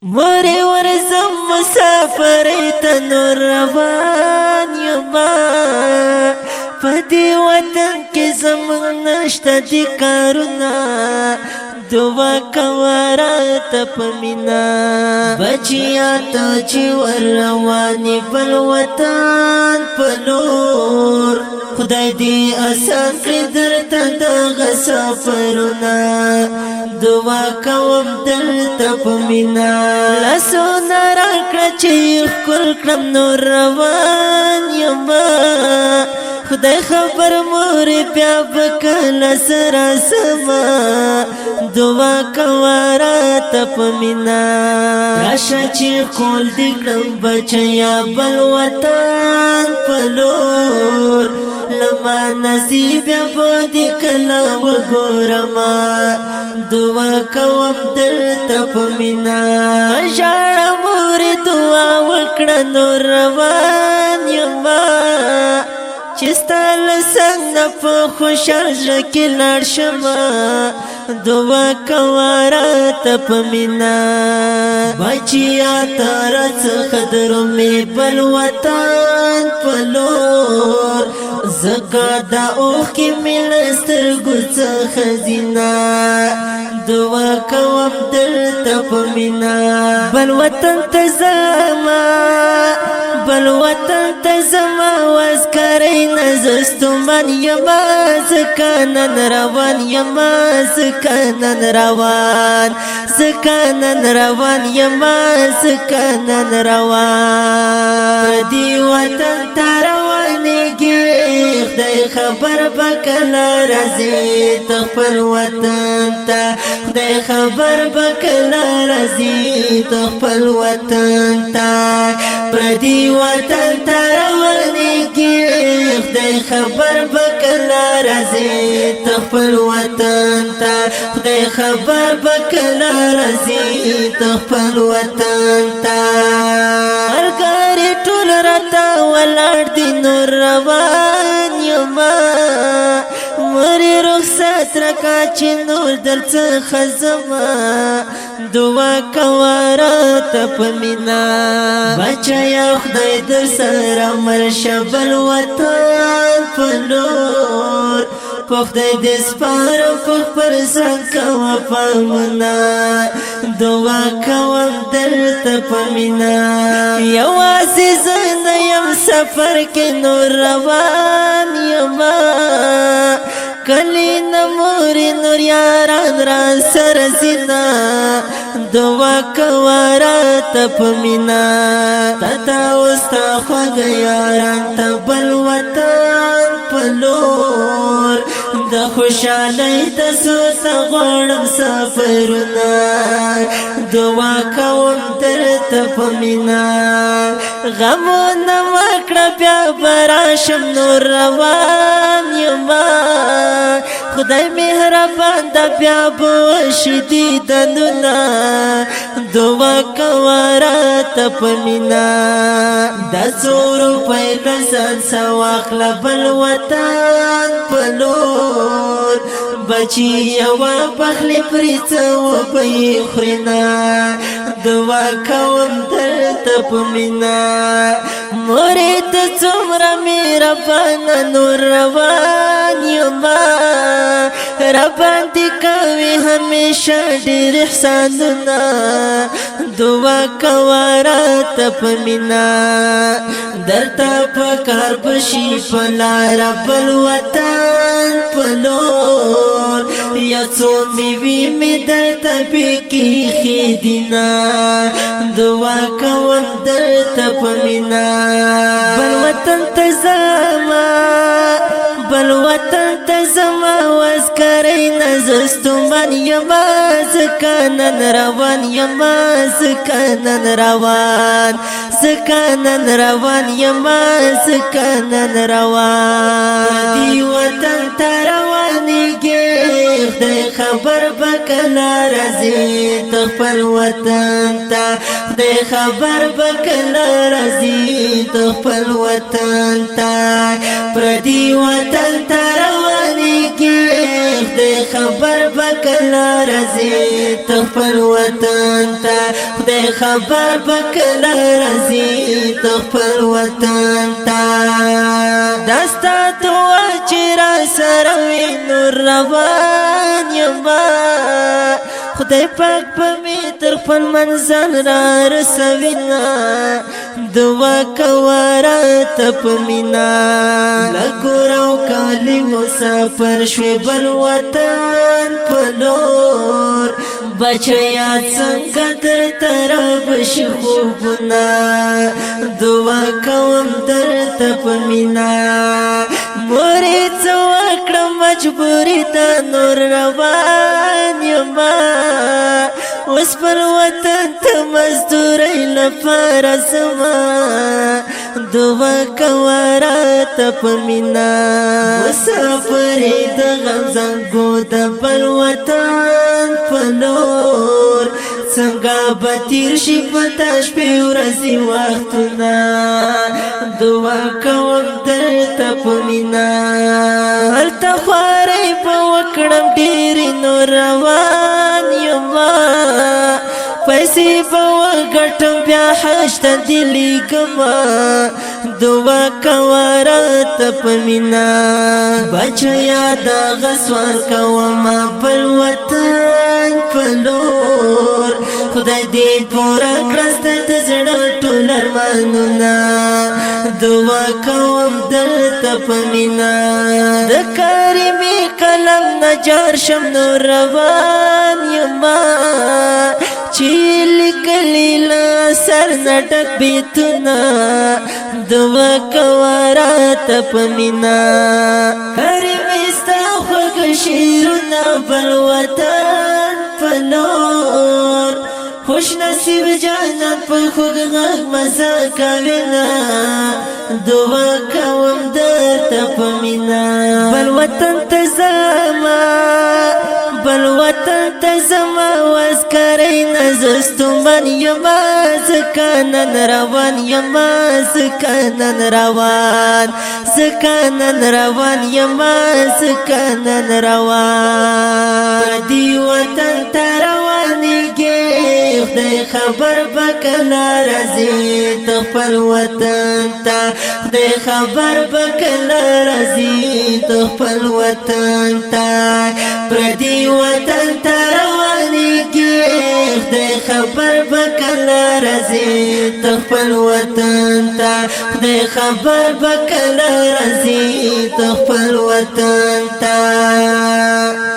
مورې ورځم مسافرۍ ته نور روان یما په دې وطن کې زموږ نشته دي کارونه دعا کوه راته په مینه بچیا ته چې ور روان یې بل وطن په لور خدای دې آسان کړي درته دغه سفرونه دعا کوم درته په مینه لاسونه راکړه چې ښکل کړم نور روان یما خدای خبر مورې بیا به کله سره سمه دعا کوه راته په مینه راشه چې ښکل دې کړم بچیا بل وطن په لور لما نصیب بیا به دې کله وګورمه دعا کوم درته په مینه ژاړه مورې دعا وکړه نور روان یما چې ستا له څنګ نه په خوشحال زړه کې لاړ شمه دعا کوه راته په مینه بچیا ته راڅخه درومې بل وطن په لور ځکه دا اوښکې مې له سترګو څخه ځینه دعا کوم درته په مینه بل وطن ته ځمه بل وطن ته زما واسکرۍ نه زه ستومن یما ځکه نن روان یما ځکه نن روان ځکه نن روان یما ځکه نن روان دې وطن ته روانېږي خدای خبر به کله راځي ته خپل وطن ته خدای خبر به کله راځي ته خپل وطن ته پردي وطن ته روانېږي خدای خبر به کله راځي ته خپل وطن ته خدای خبر به کله راځي ته خپل وطن ته ملګري ټول راته ولاړ دي نور روان یما مورې رخصت راکړه چې نور درڅخه ځمه دعا کوه راته په مینه بچیا خدای در سره مل شه بل وطن په لور په خدای دې سپارم په خپل ځان کوه پامونه دعا کوم درته په مینه یوازې زه نه یم سفر کې نور روان یما کلی نه مورې نور یاران را سره ځینه دعا کوه راته په مینه تاته اوس تا خوږه یاران ته بل وطن په لور د خوشحالۍ تاسو ته غواړم سفرونه دعا کوم درته په مینه غمونه مه کړه بیا به راشم نور روان یما خدای مهربان ده بیا به وشي دیدنونه دعا کوه راته په مینه دا څو روپۍ له ځان څه واخله بل وطن په لور بچي یوه پخلي پرې څه وبه یې خورینه دعا کوم درته په مینه مورې ته څومره مهربانه نور روان یما راباندې کوې همیشه ډېر احسانونه دعا کوه راته په مینه درته په کار به شي په لاره بل وطن په لور یا څو میوې مې درته پکې ایښې دینه دعا کوم درته په مینه بل وطن ته ځمه بل وطن ته زما واسکرۍ نه زه ستومن یما ځکه نن روان یما ځکه نن روان ځکه نن روان یما ځکه نن روان دې وطن ته روانېږي خدای خبر به کله راځي ته خپل وطن ته خدای خبر به کله راځي ته خپل وطن ته پردي وطن ته روانېږي خدای خبر بکلا رزي تخپل وطن تا خدای خبر بکلا رزي تخپل وطن تا دستا تو چرا سروي نور روان یما خدای پاک پمی تر خپل منزل را رسوینا دعا کوارا تپمینا لګورو کالی مسافر شوی بل وطن پلور بچیا څنګه در طرف شي خوبنا دعا کوم در تپمینا مورې څوکړه مجبوری ته نور روان یما اوس پر وطن ته مزدورۍ لپاره زما دعا کوه راته په مینه مسافرې د غم زنګو د بل وطن په لور څنګه به تیر شي په تا شپې ورځې وختونه دعا کوم درته په مینه هلته خوارۍ به وکړم ډېرې نو روان یما پیسې به وګټم بیا حج ته دې لیږمه دعا کوه راته په مینه بچیا دغه سوال کومه بل وطن په لور خدای دې پوره کړه ستا د زړه ټول ارمانونه دعا کوم درته په مینه د کریمې قلم نه جار شم نو روان یما چې لیکلي له سر نه ډک بیتونه دعا کوه راته په مینه کریمې ستا خوږ شعرونه بل وطن په لور خوش نصیب جانان په خوږ غږ مزه کوینه دعا کوم درته په مینه بل وطن ته ځمه بل وطن ته زما واسکرۍ نه زه ستومن یما ځکه نن روان یما ځکه نن روان ځکه نن روان یما ځکه نن روان پردي وطن ته روانېږې خدای خبر به کله راځې ته خپل وطن ته خدای خبر به کله راځې ته خپل وطن ته پردي وطن ته روانېږې خدای خبر به کله راځې ته خپل وطن ته خدای خبر به کله راځې ته خپل وطن ته